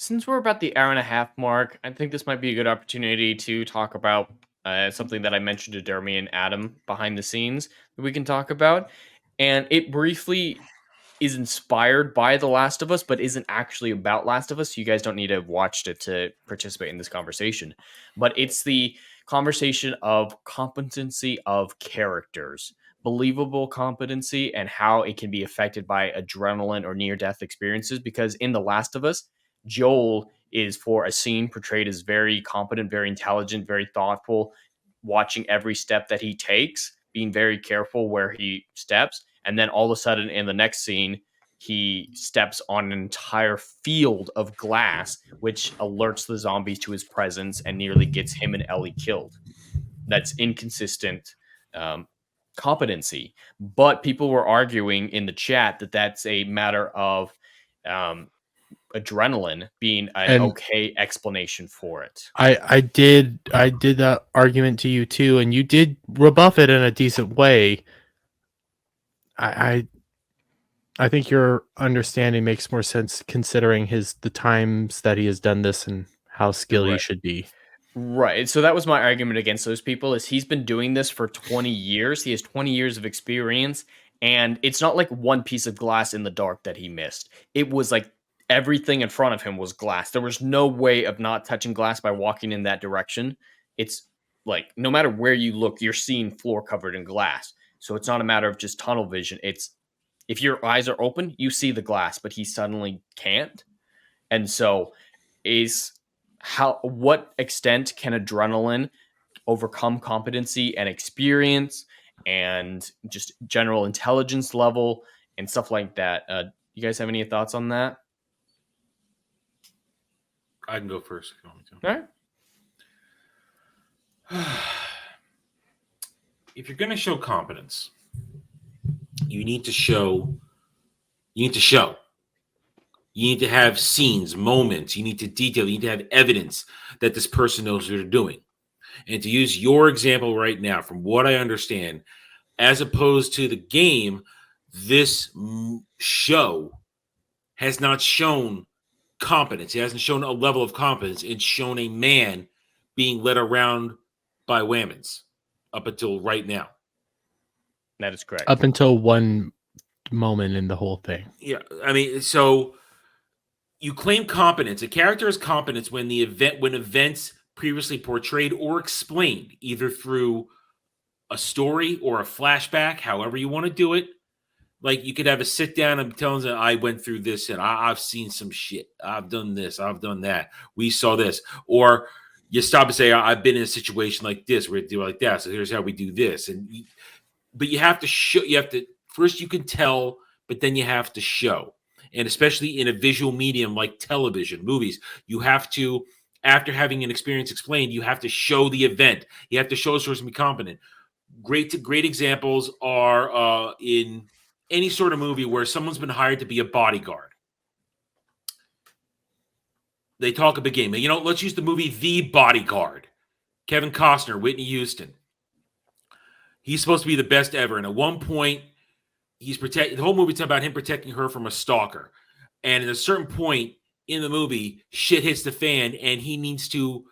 Since we're about the hour and a half mark, I think this might be a good opportunity to talk about something that I mentioned to Jeremy and Adam behind the scenes that we can talk about. And it briefly is inspired by The Last of Us, but isn't actually about Last of Us. You guys don't need to have watched it to participate in this conversation. But it's the conversation of competency of characters, believable competency, and how it can be affected by adrenaline or near death experiences. Because in The Last of Us, Joel is for a scene portrayed as very competent, very intelligent, very thoughtful, watching every step that he takes, being very careful where he steps. And then all of a sudden, in the next scene, he steps on an entire field of glass, which alerts the zombies to his presence and nearly gets him and Ellie killed. That's inconsistent competency. But people were arguing in the chat that that's a matter of adrenaline being an And okay explanation for it. I did that argument to you too, and you did rebuff it in a decent way. I think your understanding makes more sense considering the times that he has done this and how skilled he Right. should be. Right. So that was my argument against those people is he's been doing this for 20 years. He has 20 years of experience, and it's not like one piece of glass in the dark that he missed. It was like everything in front of him was glass. There was no way of not touching glass by walking in that direction. It's like no matter where you look, you're seeing floor covered in glass. So it's not a matter of just tunnel vision. It's if your eyes are open, you see the glass, but he suddenly can't. And so is what extent can adrenaline overcome competency and experience and just general intelligence level and stuff like that? You guys have any thoughts on that? I can go first. All right. If you're going to show competence, you need to show. You need to have scenes, moments. You need to detail. You need to have evidence that this person knows what they're doing. And to use your example right now, from what I understand, as opposed to the game, this show has not shown competence. It hasn't shown a level of competence. It's shown a man being led around by whammons up until right now. That is correct. Up until one moment in the whole thing. Yeah, I mean, so you claim competence. A character has competence when events previously portrayed or explained, either through a story or a flashback, however you want to do it. Like you could have a sit down and tell them, I went through this and I've seen some shit. I've done this. I've done that. We saw this. Or you stop and say, I've been in a situation like this. We're do like that. So here's how we do this. But you have to show. You have to first. You can tell, but then you have to show. And especially in a visual medium like television, movies, you have to, after having an experience explained, you have to show the event. You have to show a source and be competent. Great examples are in any sort of movie where someone's been hired to be a bodyguard. They talk a big game. Let's use the movie The Bodyguard. Kevin Costner, Whitney Houston. He's supposed to be the best ever. And at one point, the whole movie's about him protecting her from a stalker. And at a certain point in the movie, shit hits the fan and he needs to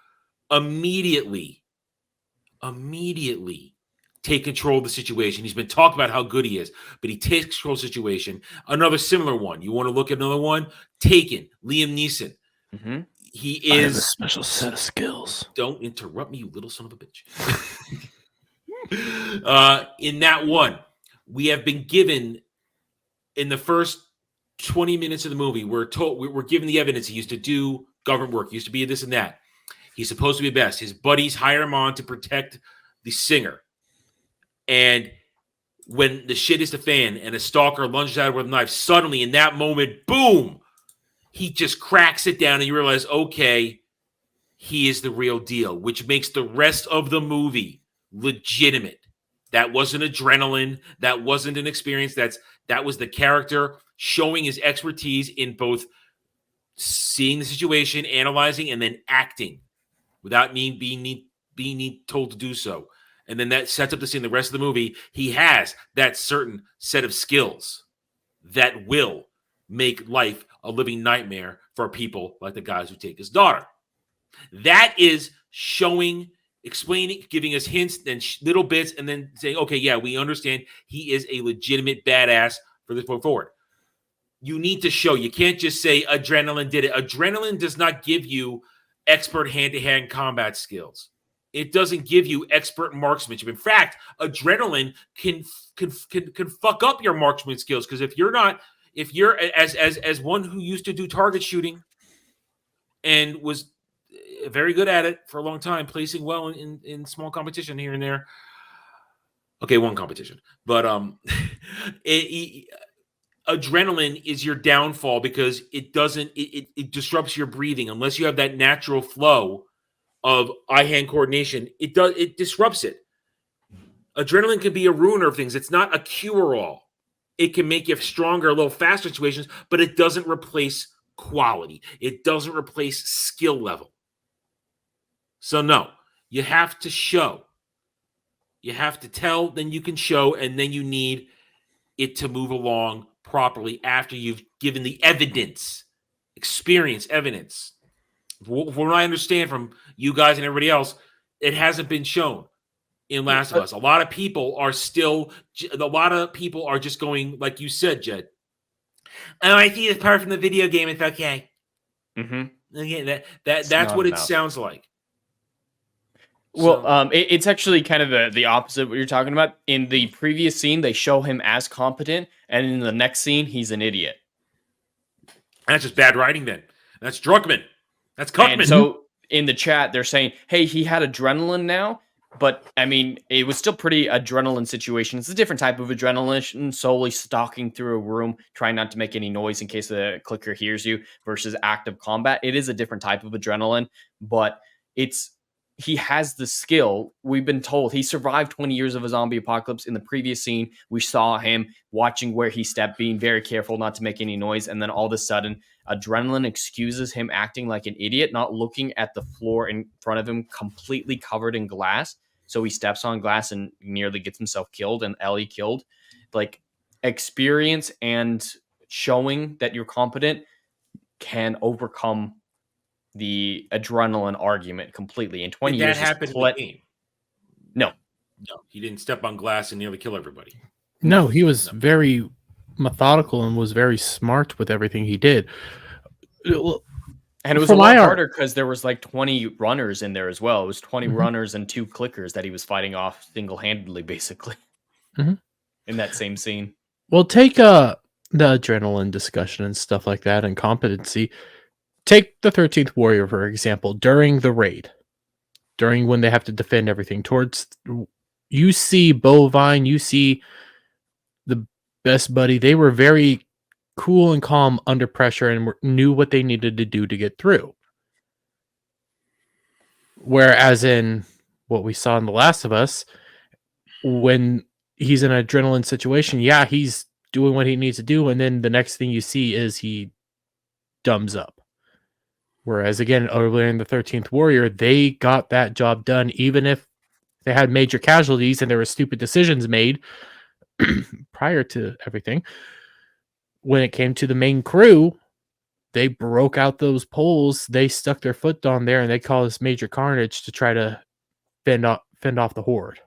immediately take control of the situation. He's been talking about how good he is, but he takes control of the situation. Another similar one. You want to look at another one? Taken. Liam Neeson. Mm-hmm. He has a special set of skills. Don't interrupt me, you little son of a bitch. In that one, we have been given in the first 20 minutes of the movie, we're given the evidence he used to do government work, he used to be this and that. He's supposed to be best. His buddies hire him on to protect the singer. And when the shit is the fan and a stalker lunges out with a knife, suddenly in that moment, boom, he just cracks it down and you realize, okay, he is the real deal, which makes the rest of the movie legitimate. That wasn't adrenaline. That wasn't an experience. That was the character showing his expertise in both seeing the situation, analyzing, and then acting without being told to do so. And then that sets up the scene. The rest of the movie, he has that certain set of skills that will make life a living nightmare for people like the guys who take his daughter. That is showing, explaining, giving us hints, then little bits, and then saying, okay, yeah, we understand he is a legitimate badass for this point forward. You need to show. You can't just say adrenaline did it. Adrenaline does not give you expert hand-to-hand combat skills. It doesn't give you expert marksmanship. In fact, adrenaline can fuck up your marksman skills, because if you're as one who used to do target shooting and was very good at it for a long time, placing well in small competition here and there. Okay, one competition, but adrenaline is your downfall because it disrupts your breathing. Unless you have that natural flow of eye-hand coordination, it disrupts it. Adrenaline can be a ruiner of things. It's not a cure-all. It can make you stronger, a little faster situations, but it doesn't replace quality. It doesn't replace skill level. So no, you have to show. You have to tell, then you can show, and then you need it to move along properly after you've given the evidence, experience, evidence. From what I understand from you guys and everybody else, it hasn't been shown in Last of Us. A lot of people are just going, like you said, Jed. Oh, I see this part from the video game. It's okay. Mm-hmm. Okay, that's what it sounds like. Well, it's actually kind of the opposite of what you're talking about. In the previous scene, they show him as competent, and in the next scene, he's an idiot. That's just bad writing then. That's Druckmann. That's Cuckman. And so in the chat, they're saying, hey, he had adrenaline now, but, I mean, it was still pretty adrenaline situation. It's a different type of adrenaline, solely stalking through a room, trying not to make any noise in case the clicker hears you, versus active combat. It is a different type of adrenaline, but he has the skill. We've been told he survived 20 years of a zombie apocalypse. In the previous scene, we saw him watching where he stepped, being very careful not to make any noise. And then all of a sudden, adrenaline excuses him acting like an idiot, not looking at the floor in front of him, completely covered in glass. So he steps on glass and nearly gets himself killed and Ellie killed. Like, experience and showing that you're competent can overcome the adrenaline argument completely. In 20 years, that happened in the game? No, he didn't step on glass and nearly kill everybody. No, he was very methodical and was very smart with everything he did. And it was a lot harder because there was like 20 runners in there as well. It was 20 runners and 2 clickers that he was fighting off single-handedly, basically, in that same scene. Well, take the adrenaline discussion and stuff like that and competency. Take the 13th Warrior, for example, during the raid, during when they have to defend everything you see Bovine, you see the best buddy. They were very cool and calm under pressure and knew what they needed to do to get through. Whereas in what we saw in The Last of Us, when he's in an adrenaline situation, yeah, he's doing what he needs to do. And then the next thing you see is he dumbs up. Whereas, again, earlier in the 13th Warrior, they got that job done, even if they had major casualties and there were stupid decisions made prior to everything. When it came to the main crew, they broke out those poles, they stuck their foot on there, and they caused major carnage to try to fend off the horde.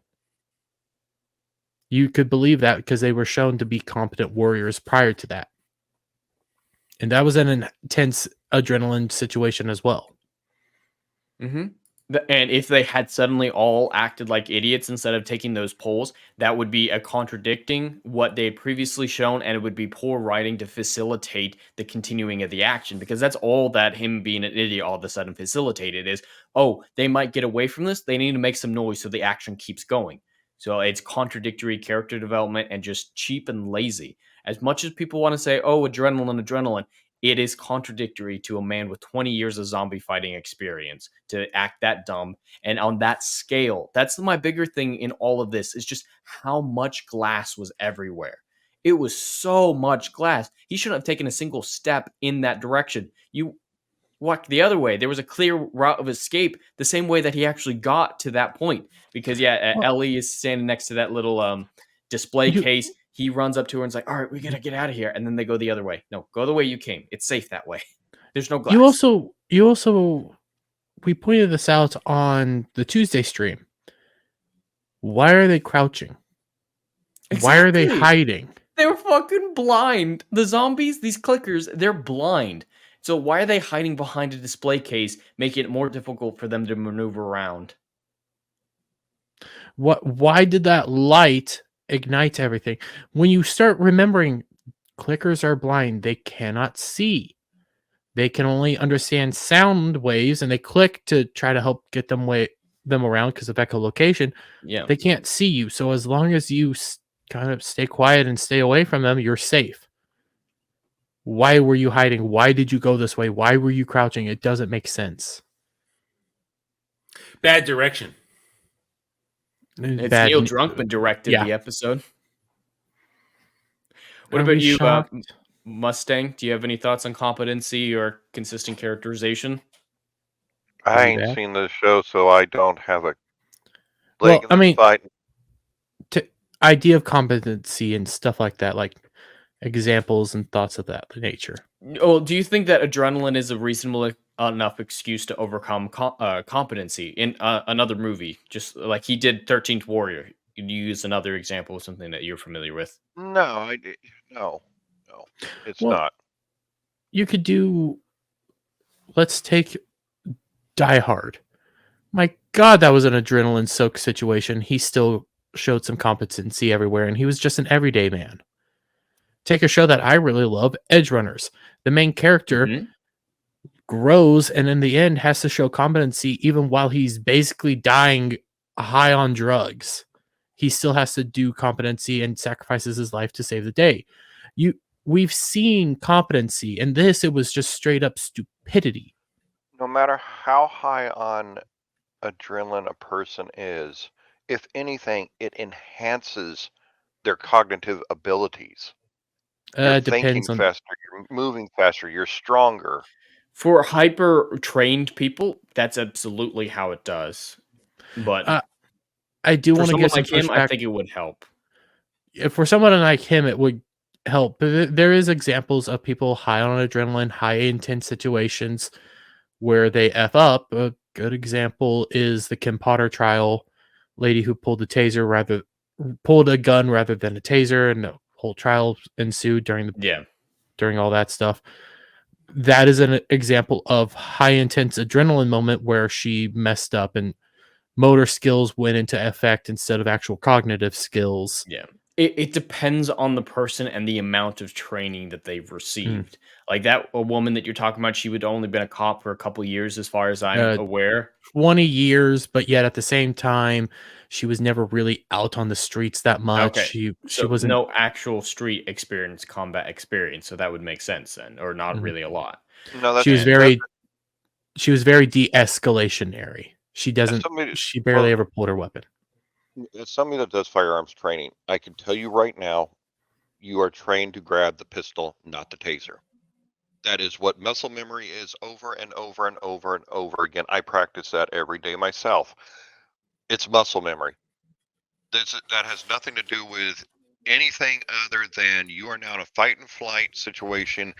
You could believe that because they were shown to be competent warriors prior to that. And that was an intense adrenaline situation as well. Mm-hmm. And if they had suddenly all acted like idiots instead of taking those polls, that would be a contradicting what they had previously shown, and it would be poor writing to facilitate the continuing of the action, because that's all that him being an idiot all of a sudden facilitated is, oh, they might get away from this, they need to make some noise so the action keeps going. So it's contradictory character development and just cheap and lazy. As much as people want to say, oh, adrenaline, it is contradictory to a man with 20 years of zombie fighting experience to act that dumb. And on that scale, that's my bigger thing in all of this, is just how much glass was everywhere. It was so much glass. He shouldn't have taken a single step in that direction. You walked the other way. There was a clear route of escape the same way that he actually got to that point. Because, Ellie is standing next to that little display case. he runs up to her and's like, all right, we gotta get out of here. And then they go the other way. No, go the way you came. It's safe that way. There's no glass. You also, we pointed this out on the Tuesday stream. Why are they crouching? Why are they hiding? They're fucking blind. The zombies, these clickers, they're blind. So why are they hiding behind a display case, making it more difficult for them to maneuver around? Why did that light ignite everything? When you start remembering, clickers are blind. They cannot see. They can only understand sound waves, and they click to try to help get them around because of echolocation. Yeah. They can't see you. So as long as you kind of stay quiet and stay away from them, you're safe. Why were you hiding? Why did you go this way? Why were you crouching? It doesn't make sense. Bad direction. It's Neil Druckmann directed the episode. What about you, Mustang? Do you have any thoughts on competency or consistent characterization? I ain't seen the show, so I don't have a leg in the fight. Idea of competency and stuff like that, like examples and thoughts of that nature. Well, do you think that adrenaline is a reasonable enough excuse to overcome competency in another movie? Just like he did 13th Warrior. You use another example of something that you're familiar with. No, it's not. You could do. Let's take Die Hard. My God, that was an adrenaline-soaked situation. He still showed some competency everywhere, and he was just an everyday man. Take a show that I really love, Edge Runners. The main character grows, and in the end has to show competency even while he's basically dying high on drugs. He still has to do competency and sacrifices his life to save the day. We've seen competency, and it was just straight up stupidity. No matter how high on adrenaline a person is, if anything, it enhances their cognitive abilities. You're thinking faster, you're moving faster, you're stronger. For hyper trained people, that's absolutely how it does. But I do want to get some like him, I think it would help. If for someone like him, it would help. But there is examples of people high on adrenaline, high intense situations where they F up. A good example is the Kim Potter trial, lady who pulled a gun rather than a taser, and the whole trial ensued during all that stuff. That is an example of high intense adrenaline moment where she messed up and motor skills went into effect instead of actual cognitive skills. Yeah. It depends on the person and the amount of training that they've received. Like a woman that you're talking about, she would only been a cop for a couple years, as far as I'm aware. 20 years, but yet at the same time, she was never really out on the streets that much. Okay. She wasn't no actual street experience, combat experience, so that would make sense then, or not really a lot. No, she was very de-escalationary. She barely ever pulled her weapon. As somebody that does firearms training, I can tell you right now, you are trained to grab the pistol, not the taser. That is what muscle memory is over and over and over and over again. I practice that every day myself. It's muscle memory. That has nothing to do with anything other than you are now in a fight and flight situation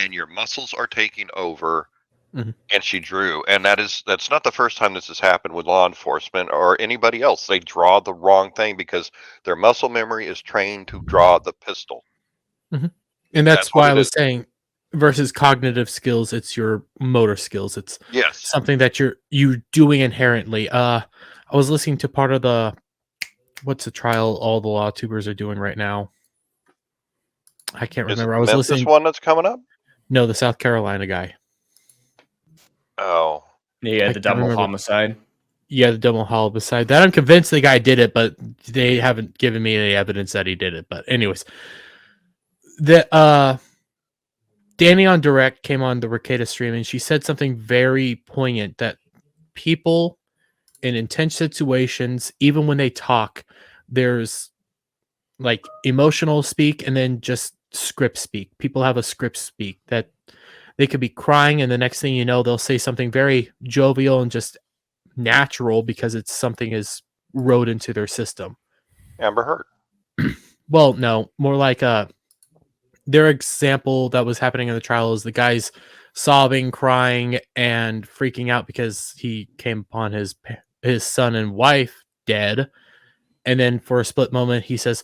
and your muscles are taking over. And she drew, and that's not the first time this has happened with law enforcement or anybody else. They draw the wrong thing because their muscle memory is trained to draw the pistol. And that's why I was saying versus cognitive skills, it's your motor skills. It's something that you doing inherently. I was listening to part of what's the trial all the law tubers are doing right now. I can't remember. I was listening. This one that's coming up? No, the South Carolina guy. Oh. Yeah, the double homicide. Yeah, the double homicide. That I'm convinced the guy did it, but they haven't given me any evidence that he did it. But anyways, Danny on Direct came on the Ricada stream, and she said something very poignant that people in intense situations, even when they talk, there's like emotional speak and then just script speak. People have a script speak that they could be crying, and the next thing you know, they'll say something very jovial and just natural because it's something is wrote into their system. Amber Heard. Well, no, more like their example that was happening in the trial is the guy's sobbing, crying, and freaking out because he came upon his son and wife dead, and then for a split moment he says,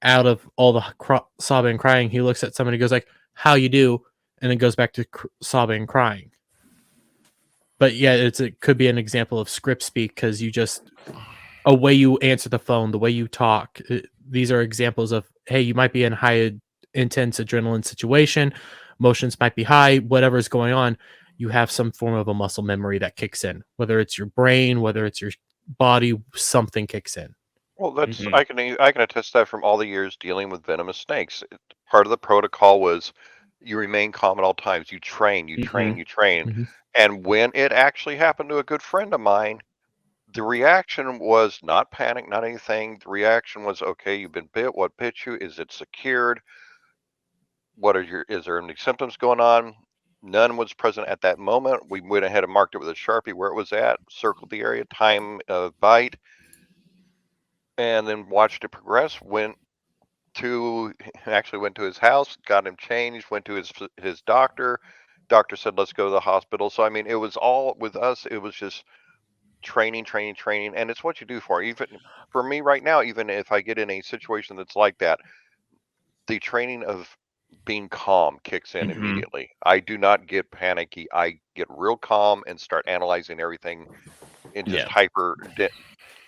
out of all the sobbing and crying, he looks at somebody and goes like, "How you do?" and then goes back to sobbing and crying. But yeah, it could be an example of script speak because you just a way you answer the phone, the way you talk. These are examples of, hey, you might be in high intense adrenaline situation, emotions might be high, whatever's going on, you have some form of a muscle memory that kicks in, whether it's your brain, whether it's your body, something kicks in. Well, that's Mhm. I can attest that from all the years dealing with venomous snakes. Part of the protocol was you remain calm at all times. You train, you train, Mhm. you train. Mhm. And when it actually happened to a good friend of mine, the reaction was not panic, not anything. The reaction was, okay, you've been bit. What bit you? Is it secured? Is there any symptoms going on? None was present at that moment. We went ahead and marked it with a Sharpie where it was at, circled the area, time of bite, and then watched it progress. Actually went to his house, got him changed, went to his doctor. Doctor said, let's go to the hospital. So, I mean, it was all with us. It was just training, training, training. And it's what you do even for me right now, even if I get in a situation that's like that, the training of being calm kicks in Mhm. immediately. I do not get panicky. I get real calm and start analyzing everything and just Yeah.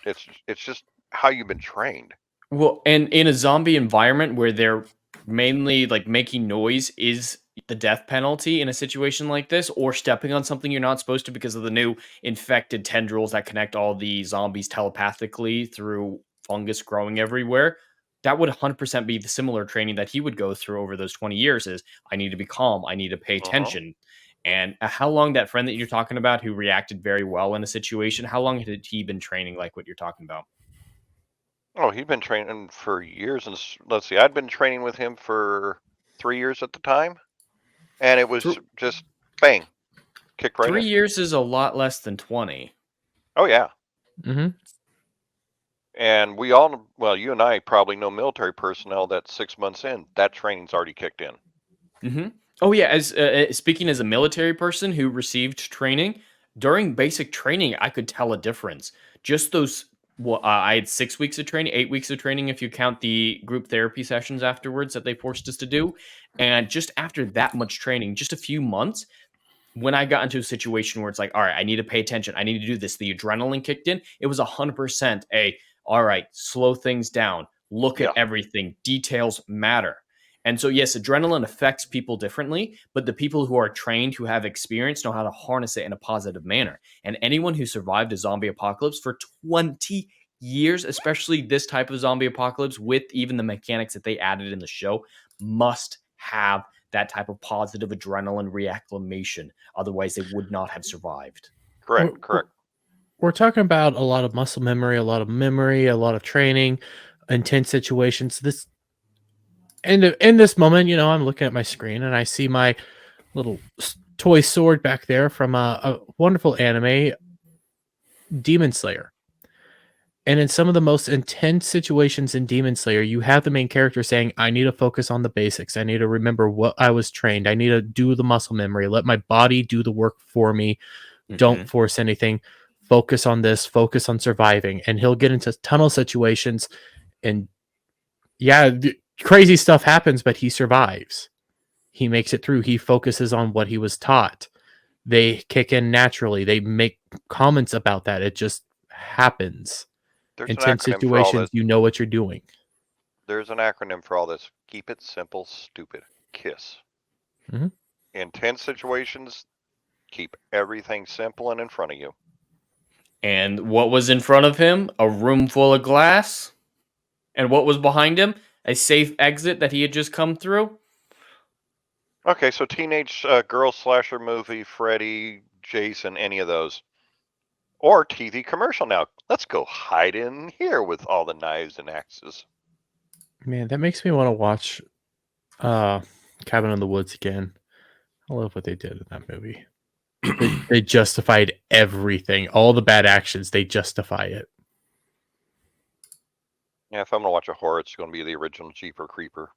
it's just how you've been trained. Well, and in a zombie environment where they're mainly like making noise is the death penalty in a situation like this, or stepping on something you're not supposed to because of the new infected tendrils that connect all the zombies telepathically through fungus growing everywhere. That would 100% be the similar training that he would go through over those 20 years is I need to be calm, I need to pay Uh-huh. attention. And how long that friend that you're talking about who reacted very well in a situation, how long had he been training like what you're talking about? Oh, he'd been training for years, and let's see, I'd been training with him for 3 years at the time, and it was just bang, kicked right 3 in. years is a lot less than 20. Oh yeah, Mm-hmm. and we all, well, you and I probably know military personnel that 6 months in, that training's already kicked in. Mhm. Oh, yeah, as speaking as a military person who received training, during basic training, I could tell a difference. Just those well, I had 6 weeks of training, 8 weeks of training if you count the group therapy sessions afterwards that they forced us to do, and just after that much training, just a few months, when I got into a situation where it's like, all right, I need to pay attention. I need to do this. The adrenaline kicked in. It was 100% all right, slow things down. Look at Yeah, everything. Details matter. And so, yes, adrenaline affects people differently, but the people who are trained, who have experience, know how to harness it in a positive manner. And anyone who survived a zombie apocalypse for 20 years, especially this type of zombie apocalypse with even the mechanics that they added in the show, must have that type of positive adrenaline reacclimation. Otherwise, they would not have survived. We're, correct, we're correct. we're talking about a lot of muscle memory, a lot of memory, a lot of training, intense situations. This and in this moment, I'm looking at my screen and I see my little toy sword back there from a wonderful anime, Demon Slayer. And in some of the most intense situations in Demon Slayer, you have the main character saying, I need to focus on the basics. I need to remember what I was trained. I need to do the muscle memory. Let my body do the work for me. Don't Mhm. force anything. Focus on this. Focus on surviving. And he'll get into tunnel situations. And yeah, crazy stuff happens, but he survives. He makes it through. He focuses on what he was taught. They kick in naturally. They make comments about that. It just happens. There's an Intense acronym for all situations, this. you know what you're doing. There's an acronym for all this. Keep it simple, stupid. KISS. Mhm. Intense situations, keep everything simple and in front of you. And what was in front of him? A room full of glass. And what was behind him? A safe exit that he had just come through. Okay, so teenage girl slasher movie, Freddy, Jason, any of those. Or TV commercial now. Let's go hide in here with all the knives and axes. Man, that makes me want to watch uh Cabin in the Woods again. I love what they did in that movie. They justified everything. All the bad actions, they justify it. Yeah, if I'm gonna watch a horror, it's gonna be the original Jeeper Creeper.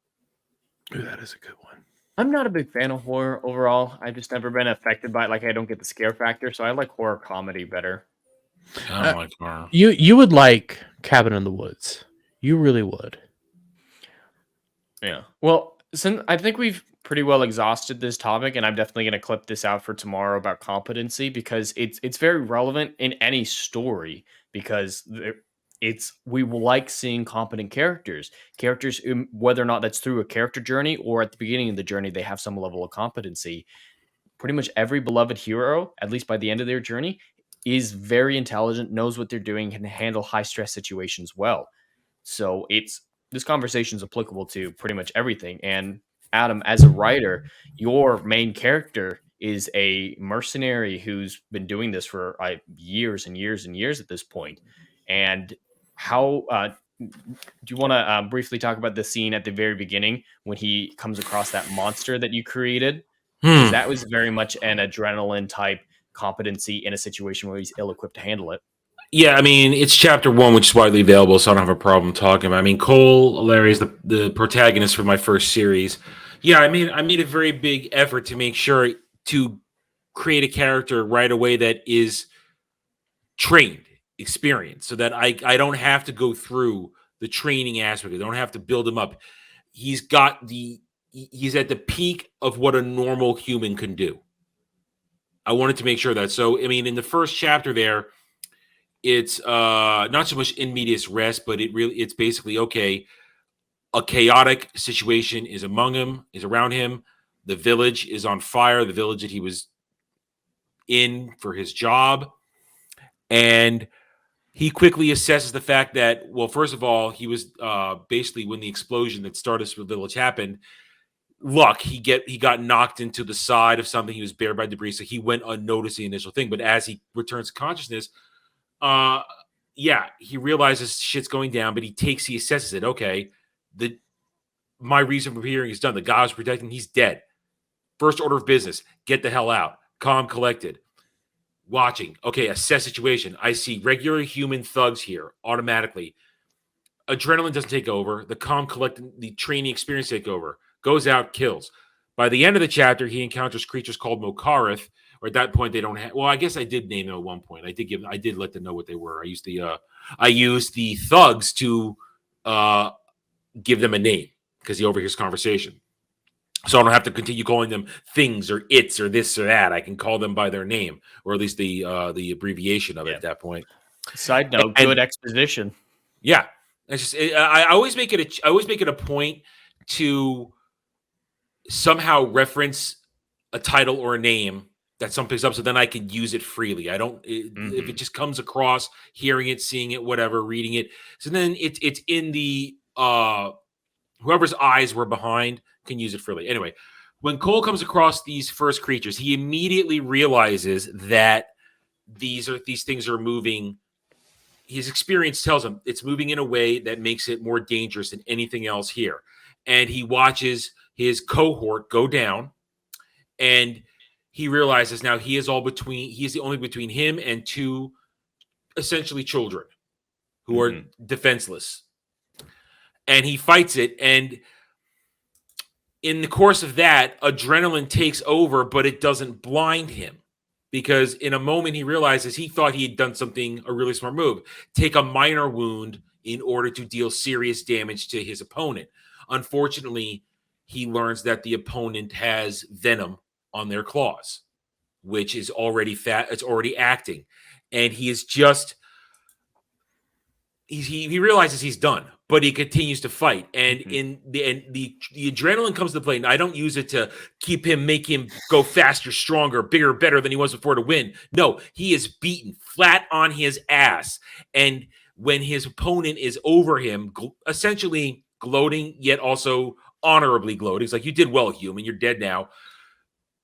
Ooh, that is a good one. I'm not a big fan of horror overall. I've just never been affected by it. Like, I don't get the scare factor, so I like horror comedy better. I don't like horror. You would like Cabin in the Woods. You really would. Yeah. Well, since I think we've pretty well exhausted this topic, and I'm definitely going to clip this out for tomorrow about competency because it's very relevant in any story because it's we like seeing competent characters whether or not that's through a character journey or at the beginning of the journey they have some level of competency. Pretty much every beloved hero, at least by the end of their journey, is very intelligent, knows what they're doing, can handle high stress situations well. So it's this conversation is applicable to pretty much everything. And Adam, as a writer, your main character is a mercenary who's been doing this for years and years and years at this point. And how do you want to briefly talk about the scene at the very beginning when he comes across that monster that you created? Because that was very much an adrenaline type competency in a situation where he's ill equipped to handle it. Yeah, I mean, it's chapter 1, which is widely available, so I don't have a problem talking about it. I mean, Cole Larry is the protagonist for my first series. Yeah, I made a very big effort to make sure to create a character right away that is trained, experienced, so that I don't have to go through the training aspect. I don't have to build him up. He's at the peak of what a normal human can do. I wanted to make sure that. So, I mean, in the first chapter there, it's not so much in medias res, but it's basically, okay, a chaotic situation is around him. The village is on fire, the village that he was in for his job. And he quickly assesses the fact that, well, first of all, he was basically, when the explosion that started the village happened, he got knocked into the side of something. He was buried by debris, so he went unnoticed the initial thing. But as he returns to consciousness, he realizes shit's going down, but he assesses it. Okay, my reason for appearing is done. The guy who's protecting, he's dead. First order of business: get the hell out. Calm, collected. Watching. Okay, assess situation. I see regular human thugs here automatically. Adrenaline doesn't take over. The calm, collected, the training experience take over. Goes out, kills. By the end of the chapter, he encounters creatures called Mokarith. Or at that point, they don't have. Well, I guess I did name them at one point. I did let them know what they were. I used the thugs to give them a name because he overhears conversation. So I don't have to continue calling them things or its or this or that. I can call them by their name, or at least the abbreviation of it at that point. Side note: good exposition. Yeah, it's just I always make it a point to somehow reference a title or a name that someone picks up, so then I can use it freely. I don't if it just comes across, hearing it, seeing it, whatever, reading it. So then it's in the whoever's eyes were behind can use it freely. Anyway, when Cole comes across these first creatures, he immediately realizes that these things are moving. His experience tells him it's moving in a way that makes it more dangerous than anything else here. And he watches his cohort go down, and he realizes now he's the only between him and two essentially children who are defenseless. And he fights it, and in the course of that, adrenaline takes over, but it doesn't blind him. Because in a moment, he realizes he thought he had done a really smart move. Take a minor wound in order to deal serious damage to his opponent. Unfortunately, he learns that the opponent has venom on their claws, which is already it's already acting. And he is just... He realizes he's done, but he continues to fight, and the adrenaline comes to play. And I don't use it to make him go faster, stronger, bigger, better than he was before to win. No, he is beaten flat on his ass, and when his opponent is over him, essentially gloating, yet also honorably gloating, it's like, you did well, human. You're dead now.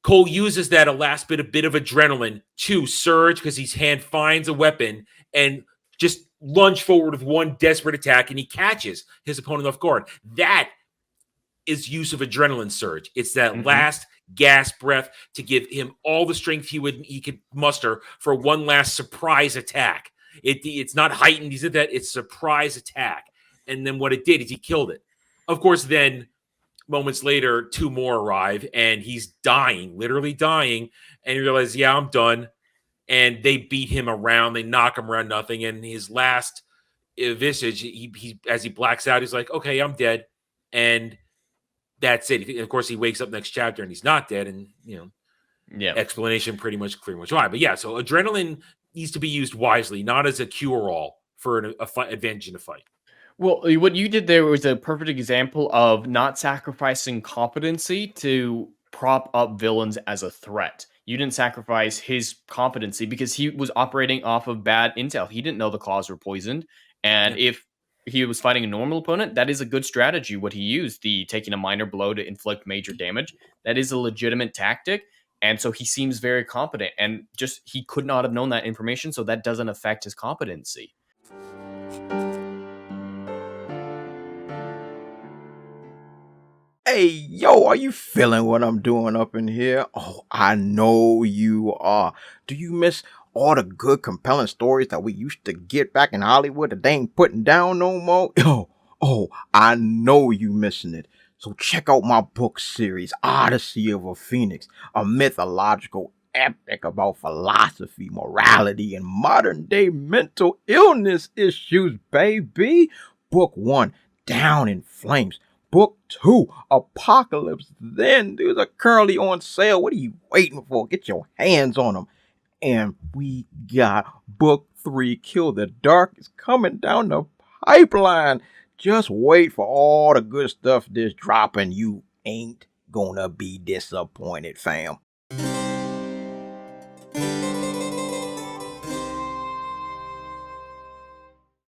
Cole uses that last bit of adrenaline to surge because his hand finds a weapon and just lunge forward with one desperate attack, and he catches his opponent off guard. That is use of adrenaline surge. It's that last gasp breath to give him all the strength he could muster for one last surprise attack. It's not heightened. It's surprise attack. And then what it did is he killed it. Of course, then moments later, 2 more arrive, and he's dying, literally dying. And you realize, yeah, I'm done. And they beat him around, they knock him around nothing. And his last visage, he as he blacks out, he's like, okay, I'm dead. And that's it. Of course, he wakes up next chapter and he's not dead. And, Yeah. explanation pretty much why. But yeah, so adrenaline needs to be used wisely, not as a cure-all for a fight, advantage in a fight. Well, what you did there was a perfect example of not sacrificing competency to prop up villains as a threat. You didn't sacrifice his competency because he was operating off of bad intel. He didn't know the claws were poisoned. And if he was fighting a normal opponent, that is a good strategy. What he used, the taking a minor blow to inflict major damage, that is a legitimate tactic. And so he seems very competent. And just he could not have known that information. So that doesn't affect his competency. Hey, yo, are you feeling what I'm doing up in here? Oh, I know you are. Do you miss all the good, compelling stories that we used to get back in Hollywood that they ain't putting down no more? Oh, I know you missing it. So check out my book series, Odyssey of a Phoenix, a mythological epic about philosophy, morality, and modern day mental illness issues, baby. Book 1, Down in Flames. Book 2, Apocalypse Then. These are currently on sale. What are you waiting for? Get your hands on them. And we got Book 3, Kill the Dark, is coming down the pipeline. Just wait for all the good stuff that's dropping. You ain't gonna be disappointed, fam.